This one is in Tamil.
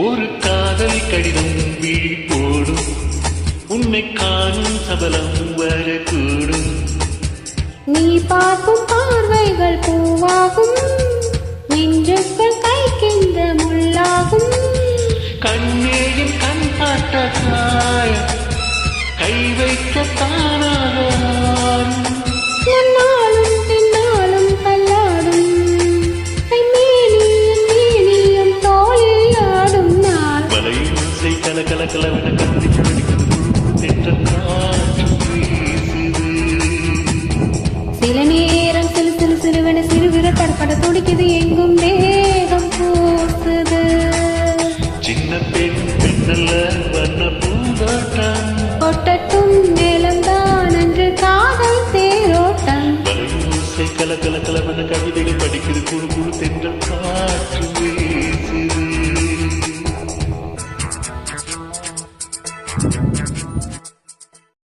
ஒரு காதல் கடிதம் விழி போடும், உன்னை காணும் சபலம் வரக்கூடும். நீ பார்க்கும் பார்வைகள் பூவாகும், நெஞ்சுக்குள் கைக்கின்ற முள்ளாகும். கண்ணேயின் கண் பார்த்த காயம் கை வைக்க தானாக முன்னாலும் பின்னாலும் தள்ளாடும், மேனியும் தோளில் ஆடும் நாள். வலையும் செய் கல கல கலவன கத்தி தென்ற காற்று வீசுது. சில நேரம் சிறு சிறு சிறுவன சிறுவிர படப்பட துடிக்குது, எங்கும் மேகம் பூசுது. சின்ன பெண் பெண்ணல்ல வண்ண பூந்தோட்டம், கொட்டட்டும் மேலம்தான் அன்று காதல் தேரோட்டம். வலையூசை கல கல கலவன கவிதைகள் படிக்குது, குழு குழு தென்ற காற்று வீசுது.